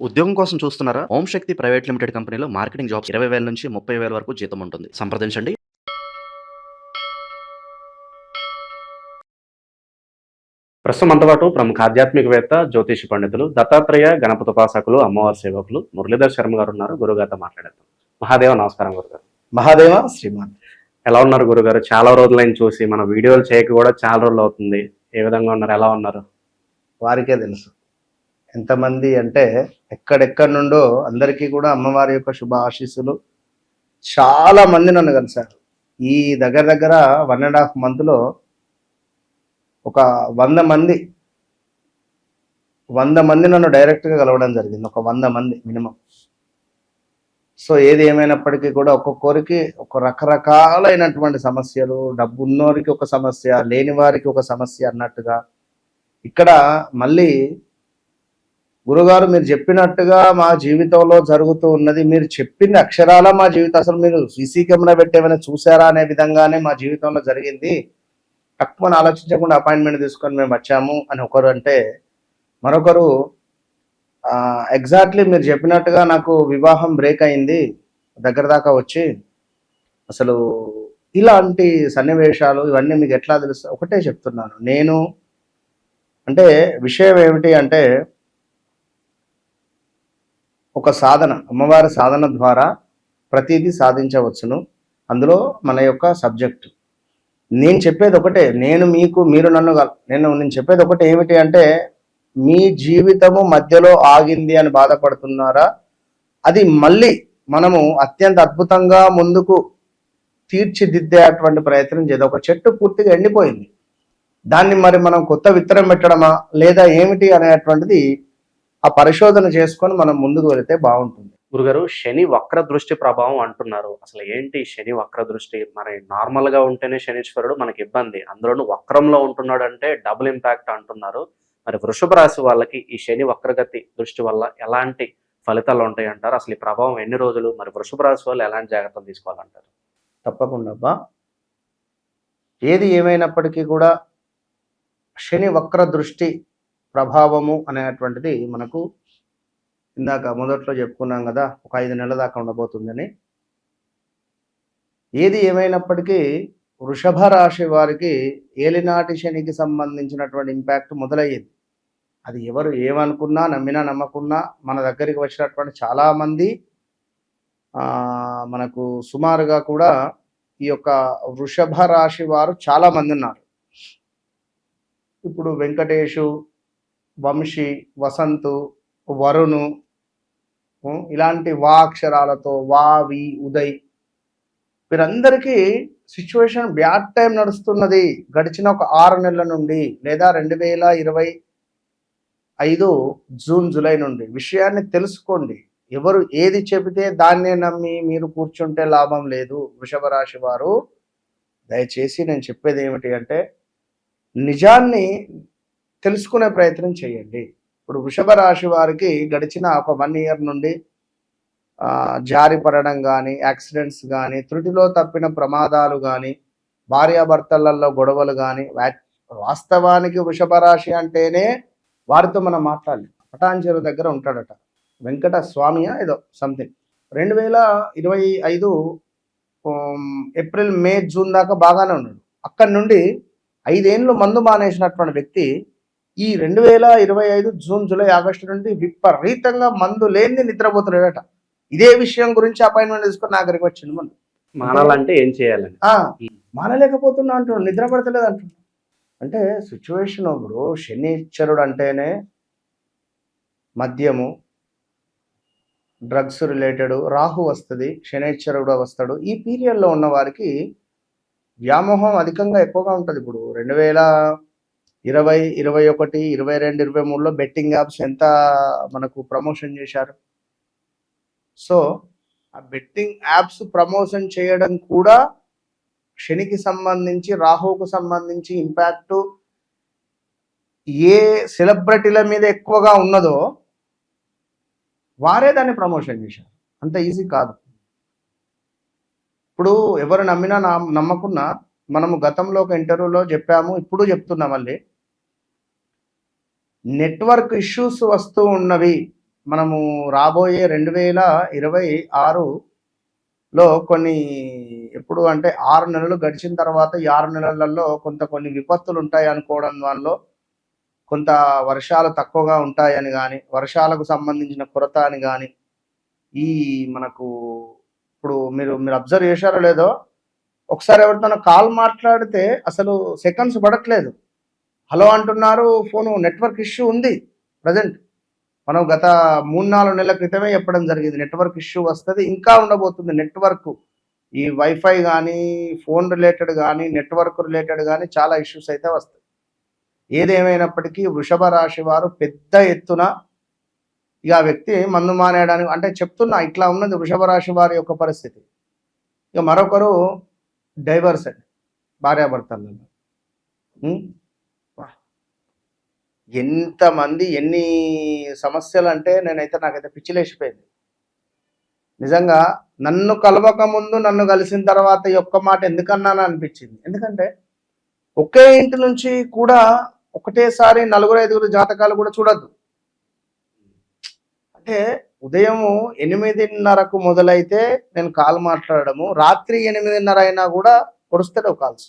ఉద్యోగం కోసం చూస్తున్నారా? ఓం శక్తి ప్రైవేట్ లిమిటెడ్ కంపెనీలో మార్కెటింగ్ జాబ్స్ 20,000 నుంచి 30,000 వరకు జీతం ఉంటుంది. సంప్రదించండి. ప్రస్తుతం మనతో పాటు ప్రముఖ ఆధ్యాత్మికవేత్త, జ్యోతిష పండితులు, దత్తాత్రేయ గణపతి ఉపాసకులు, అమ్మవారి సేవకులు మురళీధర్ శర్మ గారు ఉన్నారు. గురుగారితో మాట్లాడేద్దాం. మహాదేవ నమస్కారం గురుగారు. మహాదేవ శ్రీమాన్. ఎలా ఉన్నారు గురుగారు? చాలా రోజులైన చూసి మన వీడియోలు చేయక కూడా చాలా రోజులు అవుతుంది. ఏ విధంగా ఉన్నారు? ఎలా ఉన్నారు? వారికే తెలుసు ఎంతమంది అంటే ఎక్కడెక్కడి నుండో అందరికీ కూడా అమ్మవారి యొక్క శుభ ఆశీస్సులు. చాలా మంది నన్ను కలిశారు. ఈ దగ్గర 1.5 మంత్లో ఒక 100 మంది నన్ను డైరెక్ట్గా కలవడం జరిగింది. ఒక 100 మంది మినిమం. సో ఏది ఏమైనప్పటికీ కూడా ఒక్కొక్కరికి ఒక రకరకాలైనటువంటి సమస్యలు, డబ్బు ఉన్నోరికి ఒక సమస్య, లేని వారికి ఒక సమస్య అన్నట్టుగా ఇక్కడ మళ్ళీ గురుగారు మీరు చెప్పినట్టుగా మా జీవితంలో జరుగుతూ ఉన్నది, మీరు చెప్పింది అక్షరాల మా జీవితం, అసలు మీరు సీసీ కెమెరా పెట్టేమైనా చూసారా అనే విధంగానే మా జీవితంలో జరిగింది. తక్కువ ఆలోచించకుండా అపాయింట్మెంట్ తీసుకొని మేము వచ్చాము అని ఒకరు అంటే, మరొకరు ఎగ్జాక్ట్లీ మీరు చెప్పినట్టుగా నాకు వివాహం బ్రేక్ అయింది దగ్గర దాకా వచ్చి, అసలు ఇలాంటి సన్నివేశాలు ఇవన్నీ మీకు ఎట్లా తెలుసు? ఒకటే చెప్తున్నాను నేను. అంటే విషయం ఏమిటి అంటే, ఒక సాధన, అమ్మవారి సాధన ద్వారా ప్రతిదీ సాధించవచ్చును. అందులో మన యొక్క సబ్జెక్టు. నేను చెప్పేది ఒకటే, నేను చెప్పేది ఒకటే ఏమిటి అంటే, మీ జీవితము మధ్యలో ఆగింది అని బాధపడుతున్నారా? అది మళ్ళీ మనము అత్యంత అద్భుతంగా ముందుకు తీర్చిదిద్దేటువంటి ప్రయత్నం చేద్దాం. ఒక చెట్టు పూర్తిగా ఎండిపోయింది, దాన్ని మరి మనం కొత్త విత్తనం పెట్టడమా లేదా ఏమిటి అనేటువంటిది ఆ పరిశోధన చేసుకొని మనం ముందుకు వెళితే బాగుంటుంది. గురుగారు, శని వక్ర దృష్టి ప్రభావం అంటున్నారు. అసలు ఏంటి శని వక్ర దృష్టి? మరి నార్మల్ గా ఉంటేనే శనీశ్వరుడు మనకి ఇబ్బంది, అందులోనూ వక్రంలో ఉంటున్నాడు అంటే డబుల్ ఇంపాక్ట్ అంటున్నారు. మరి వృషభ రాశి వాళ్ళకి ఈ శని వక్రగతి దృష్టి వల్ల ఎలాంటి ఫలితాలు ఉంటాయి అంటారు? అసలు ఈ ప్రభావం ఎన్ని రోజులు? మరి వృషభ రాశి వాళ్ళు ఎలాంటి జాగ్రత్తలు తీసుకోవాలంటారు? తప్పకుండా అబ్బా. ఏది ఏమైనప్పటికీ కూడా శని వక్ర దృష్టి ప్రభావము అనేటువంటిది మనకు ఇందాక మొదట్లో చెప్పుకున్నాం కదా, ఒక 5 నెలల దాకా ఉండబోతుందని. ఏది ఏమైనప్పటికీ వృషభ రాశి వారికి ఏలినాటి శనికి సంబంధించినటువంటి ఇంపాక్ట్ మొదలయ్యింది. అది ఎవరు ఏమనుకున్నా, నమ్మినా నమ్మకున్నా, మన దగ్గరికి వచ్చినటువంటి చాలామంది మనకు సుమారుగా కూడా ఈ యొక్క వృషభ రాశి వారు చాలామంది ఉన్నారు. ఇప్పుడు వెంకటేషు, వంశీ, వసంతు, వరుణు, ఇలాంటి వా అక్షరాలతో వి, ఉదయ్, వీరందరికీ సిచ్యువేషన్ బ్యాడ్ టైం నడుస్తున్నది గడిచిన ఒక 6 నెలల నుండి, లేదా 2025 జూన్ జూలై నుండి. విషయాన్ని తెలుసుకోండి. ఎవరు ఏది చెబితే దాన్నే నమ్మి మీరు కూర్చుంటే లాభం లేదు. వృషభ రాశి వారు దయచేసి నేను చెప్పేది ఏమిటి అంటే, నిజాన్ని తెలుసుకునే ప్రయత్నం చేయండి. ఇప్పుడు వృషభ రాశి వారికి గడిచిన ఒక 1 ఇయర్ నుండి జారి పడడం కానీ, యాక్సిడెంట్స్ కానీ, త్రుటిలో తప్పిన ప్రమాదాలు కానీ, భార్యాభర్తలలో గొడవలు కానీ, వాస్తవానికి వృషభ రాశి అంటేనే వారితో మనం మాట్లాడాలి. పటాన్చెరు దగ్గర ఉంటాడట వెంకట స్వామియా ఏదో సంథింగ్. 2025 ఏప్రిల్, మే, జూన్ దాకా బాగానే ఉన్నాడు. అక్కడి నుండి 5 ఏళ్ళు మందు మానేసినటువంటి వ్యక్తి ఈ 2025 జూన్, జూలై, ఆగస్టు నుండి విపరీతంగా మందు లేని నిద్రపోతున్నాడట. ఇదే విషయం గురించి అపాయింట్మెంట్ తీసుకొని నా దగ్గరికి వచ్చింది. మనం మానాలంటే ఏం చేయాలని మానలేకపోతున్నా అంటున్నాడు, నిద్ర పడతలేదు అంటున్నాడు. అంటే సిచ్యువేషన్ ఇప్పుడు శనీశ్వరుడు అంటేనే మద్యము, డ్రగ్స్ రిలేటెడ్, రాహు వస్తుంది, శనీశ్వరుడు వస్తాడు. ఈ పీరియడ్లో ఉన్న వారికి వ్యామోహం అధికంగా ఎక్కువగా ఉంటుంది. ఇప్పుడు 2020, 21, 22, 23లో బెట్టింగ్ యాప్స్ ఎంత మనకు ప్రమోషన్ చేశారు. సో ఆ బెట్టింగ్ యాప్స్ ప్రమోషన్ చేయడం కూడా శనికి సంబంధించి, రాహువుకు సంబంధించి ఇంపాక్ట్ ఏ సెలబ్రిటీల మీద ఎక్కువగా ఉన్నదో వారే దాన్ని ప్రమోషన్ చేశారు. అంత ఈజీ కాదు. ఇప్పుడు ఎవరు నమ్మినా నమ్మకున్నా, మనము గతంలో ఒక ఇంటర్వ్యూలో చెప్పాము, ఇప్పుడు చెప్తున్నా మళ్ళీ, నెట్వర్క్ ఇష్యూస్ వస్తూ ఉన్నవి. మనము రాబోయే 2026లో కొన్ని ఎప్పుడు అంటే 6 నెలలు గడిచిన తర్వాత ఈ 6 నెలలలో కొన్ని విపత్తులు ఉంటాయి అనుకోవడం వల్ల కొంత వర్షాలు తక్కువగా ఉంటాయని కానీ వర్షాలకు సంబంధించిన కొరత అని కానీ ఈ మనకు ఇప్పుడు మీరు అబ్జర్వ్ చేశారో లేదో ఒకసారి ఎవరితో కాల్ మాట్లాడితే అసలు సెకండ్స్ పడట్లేదు, హలో అంటున్నారు, ఫోను నెట్వర్క్ ఇష్యూ ఉంది. ప్రజెంట్ మనం గత 3-4 నెలల క్రితమే చెప్పడం జరిగింది, నెట్వర్క్ ఇష్యూ వస్తుంది, ఇంకా ఉండబోతుంది. నెట్వర్క్ ఈ వైఫై కానీ ఫోన్ రిలేటెడ్ కానీ నెట్వర్క్ రిలేటెడ్ కానీ చాలా ఇష్యూస్ అయితే వస్తాయి. ఏదేమైనప్పటికీ వృషభ రాశి వారు పెద్ద ఎత్తున ఇక ఆ వ్యక్తి మందు మానేయడానికి అంటే చెప్తున్నా, ఇట్లా ఉన్నది వృషభ రాశి వారి యొక్క పరిస్థితి. ఇక మరొకరు డైవర్స్ అండి, భార్యాభర్తలలో ఎంతమంది ఎన్ని సమస్యలు అంటే నాకైతే పిచ్చిలేసిపోయింది నిజంగా. నన్ను కలవక ముందు నన్ను కలిసిన తర్వాత ఈ ఒక్క మాట ఎందుకన్నాను అనిపించింది. ఎందుకంటే ఒకే ఇంటి నుంచి కూడా ఒకటేసారి 4-5 జాతకాలు కూడా చూడద్దు. అంటే ఉదయం 8:30కు మొదలైతే నేను కాల్ మాట్లాడడము, రాత్రి 8:30 అయినా కూడా పొడుస్తాడు కాల్స్.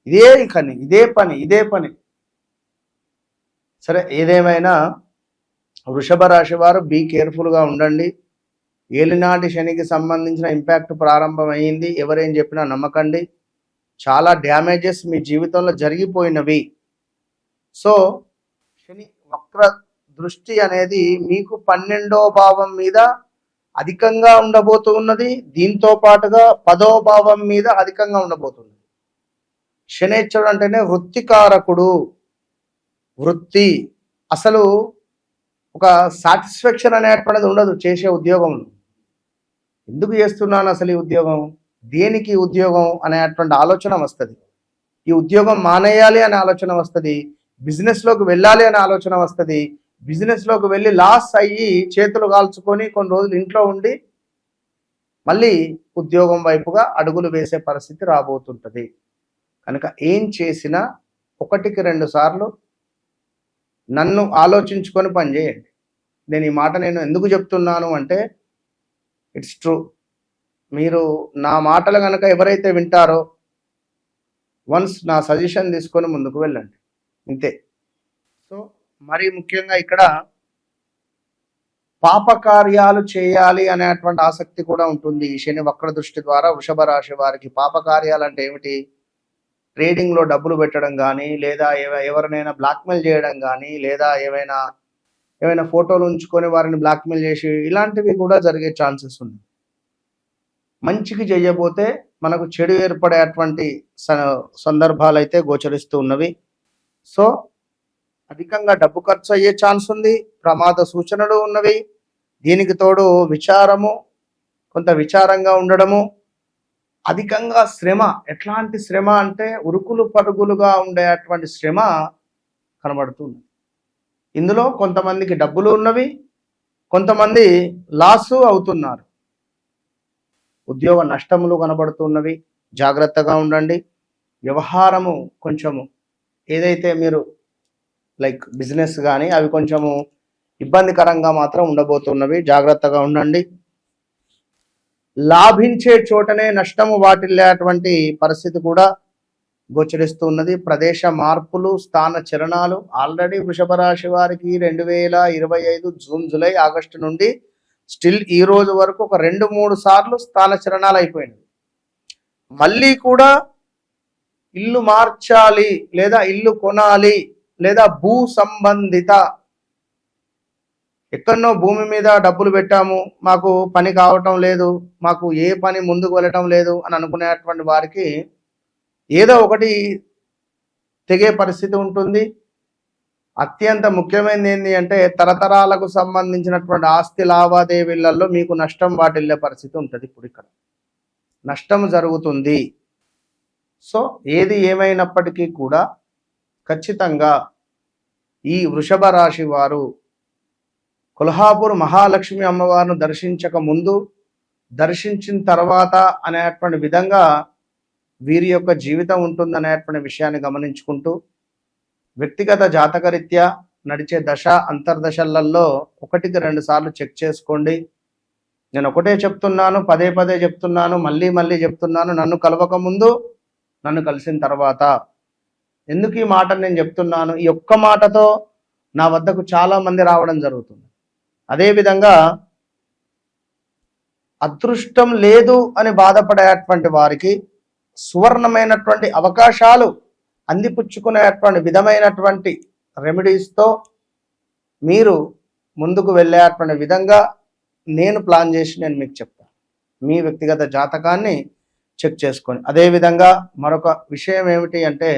ఇదే పని. సరే, ఏదేమైనా వృషభ రాశి వారు బీ కేర్ఫుల్గా ఉండండి. ఏలినాటి శనికి సంబంధించిన ఇంపాక్ట్ ప్రారంభమైంది, ఎవరేం చెప్పినా నమ్మకండి. చాలా డ్యామేజెస్ మీ జీవితంలో జరిగిపోయినవి. సో శని వక్ర దృష్టి అనేది మీకు 12వ భావం మీద అధికంగా ఉండబోతున్నది, దీంతో పాటుగా 10వ భావం మీద అధికంగా ఉండబోతున్నది. శనేశ్వరుడు అంటేనే వృత్తికారకుడు. వృత్తి అసలు ఒక సాటిస్ఫాక్షన్ అనేటువంటిది ఉండదు చేసే ఉద్యోగంలో. ఎందుకు చేస్తున్నాను అసలు ఈ ఉద్యోగం, దేనికి ఉద్యోగం అనేటువంటి ఆలోచన వస్తుంది. ఈ ఉద్యోగం మానేయాలి అనే ఆలోచన వస్తుంది, బిజినెస్లోకి వెళ్ళాలి అనే ఆలోచన వస్తుంది. బిజినెస్లోకి వెళ్ళి లాస్ అయ్యి చేతులు కాల్చుకొని కొన్ని రోజులు ఇంట్లో ఉండి మళ్ళీ ఉద్యోగం వైపుగా అడుగులు వేసే పరిస్థితి రాబోతుంటుంది. కనుక ఏం చేసినా 1-2 సార్లు నన్ను ఆలోచించుకొని పనిచేయండి. నేను ఈ మాట ఎందుకు చెప్తున్నాను అంటే ఇట్స్ ట్రూ. మీరు నా మాటలు కనుక ఎవరైతే వింటారో వన్స్ నా సజెషన్ తీసుకొని ముందుకు వెళ్ళండి, ఇంతే. సో మరి ముఖ్యంగా ఇక్కడ పాపకార్యాలు చేయాలి అనేటువంటి ఆసక్తి కూడా ఉంటుంది ఈ శని వక్ర దృష్టి ద్వారా. వృషభ రాశి వారికి పాపకార్యాలు అంటే ఏమిటి? ట్రేడింగ్లో డబ్బులు పెట్టడం కానీ, లేదా ఎవరినైనా బ్లాక్మెయిల్ చేయడం కానీ, లేదా ఏమైనా ఫోటోలు ఉంచుకొని వారిని బ్లాక్మెయిల్ చేసి ఇలాంటివి కూడా జరిగే ఛాన్సెస్ ఉంది. మంచికి చేయబోతే మనకు చెడు ఏర్పడేటువంటి సందర్భాలు అయితే గోచరిస్తూ ఉన్నవి. సో అధికంగా డబ్బు ఖర్చు అయ్యే ఛాన్స్ ఉంది, ప్రమాద సూచనలు ఉన్నవి. దీనికి తోడు విచారము, కొంత విచారంగా ఉండడము, అధికంగా శ్రమ. ఎట్లాంటి శ్రమ అంటే ఉరుకులు పరుగులుగా ఉండేటువంటి శ్రమ కనబడుతుంది. ఇందులో కొంతమందికి డబ్బులు ఉన్నవి, కొంతమంది లాసు అవుతున్నారు. ఉద్యోగ నష్టములు కనబడుతున్నవి, జాగ్రత్తగా ఉండండి. వ్యవహారము కొంచెము ఏదైతే మీరు లైక్ బిజినెస్ కానీ అవి కొంచెము ఇబ్బందికరంగా మాత్రం ఉండబోతున్నవి, జాగ్రత్తగా ఉండండి. లాభించే చోటనే నష్టము వాటిల్లేటువంటి పరిస్థితి కూడా గోచరిస్తూ ఉన్నది. ప్రదేశ మార్పులు, స్థాన చలనాలు ఆల్రెడీ వృషభ రాశి వారికి 2025 జూన్, జూలై, ఆగస్టు నుండి స్టిల్ ఈ రోజు వరకు ఒక 2-3 సార్లు స్థాన చలనాలు అయిపోయినాయి. మళ్ళీ కూడా ఇల్లు మార్చాలి, లేదా ఇల్లు కొనాలి, లేదా భూ సంబంధిత ఎక్కడనో భూమి మీద డబ్బులు పెట్టాము, మాకు పని కావటం లేదు, మాకు ఏ పని ముందుకు వెళ్ళటం లేదు అని అనుకునేటువంటి వారికి ఏదో ఒకటి తెగే పరిస్థితి ఉంటుంది. అత్యంత ముఖ్యమైనది ఏంటి అంటే తరతరాలకు సంబంధించినటువంటి ఆస్తి లావాదేవీలలో మీకు నష్టం వాటిల్లే పరిస్థితి ఉంటుంది. ఇప్పుడు ఇక్కడ నష్టం జరుగుతుంది. సో ఏది ఏమైనప్పటికీ కూడా ఖచ్చితంగా ఈ వృషభ రాశి వారు కొల్హాపూర్ మహాలక్ష్మి అమ్మవారిని దర్శించక ముందు, దర్శించిన తర్వాత అనేటువంటి విధంగా వీరి యొక్క జీవితం ఉంటుంది అనేటువంటి విషయాన్ని గమనించుకుంటూ వ్యక్తిగత జాతకరీత్యా నడిచే దశ అంతర్దశలలో 1కి 2 సార్లు చెక్ చేసుకోండి. నేను ఒకటే చెప్తున్నాను, పదే పదే చెప్తున్నాను, మళ్ళీ మళ్ళీ చెప్తున్నాను. నన్ను కలవక ముందు, నన్ను కలిసిన తర్వాత. ఎందుకు ఈ మాట నేను చెప్తున్నాను? ఈ ఒక్క మాటతో నా వద్దకు చాలా మంది రావడం జరుగుతుంది. అదేవిధంగా అదృష్టం లేదు అని బాధపడేటువంటి వారికి సువర్ణమైనటువంటి అవకాశాలు అందిపుచ్చుకునేటువంటి విధమైనటువంటి రెమెడీస్తో మీరు ముందుకు వెళ్ళేటువంటి విధంగా నేను ప్లాన్ చేసి నేను మీకు చెప్తాను. మీ వ్యక్తిగత జాతకాన్ని చెక్ చేసుకొని. అదేవిధంగా మరొక విషయం ఏమిటి అంటే,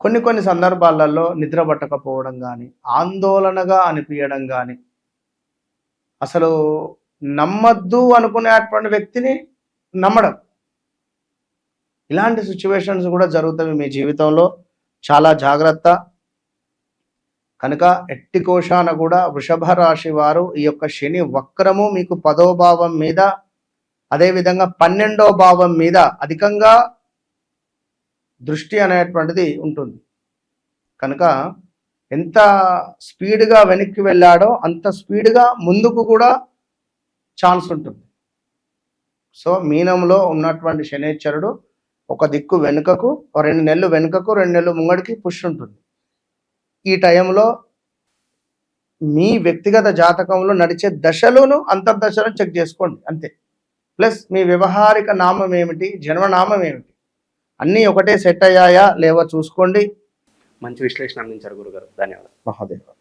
కొన్ని సందర్భాలలో నిద్ర పట్టకపోవడం కానీ, ఆందోళనగా అనిపించడం కానీ, అసలు నమ్మద్దు అనుకునేటువంటి వ్యక్తిని నమ్మడం, ఇలాంటి సిచ్యువేషన్స్ కూడా జరుగుతాయి మీ జీవితంలో. చాలా జాగ్రత్త. కనుక ఎట్టి కోశాన కూడా వృషభ రాశి వారు ఈ యొక్క శని వక్రము మీకు 10వ భావం మీద, అదేవిధంగా 12వ భావం మీద అధికంగా దృష్టి అనేటువంటిది ఉంటుంది. కనుక ఎంత స్పీడ్గా వెనక్కి వెళ్ళాడో అంత స్పీడ్గా ముందుకు కూడా ఛాన్స్ ఉంటుంది. సో మీనంలో ఉన్నటువంటి శనేశ్వరుడు ఒక దిక్కు వెనుకకు, 2 నెలలు వెనుకకు, 2 నెలలు ముంగడికి పుష్ ఉంటుంది. ఈ టైంలో మీ వ్యక్తిగత జాతకంలో నడిచే దశలను అంతర్దశలను చెక్ చేసుకోండి అంతే. ప్లస్ మీ వ్యవహారిక నామం ఏమిటి, జన్మనామం ఏమిటి, అన్నీ ఒకటే సెట్ అయ్యాయా లేవో చూసుకోండి. మంచి విశ్లేషణ అందించారు గురుగారు. ధన్యవాదాలు. మహాదేవ.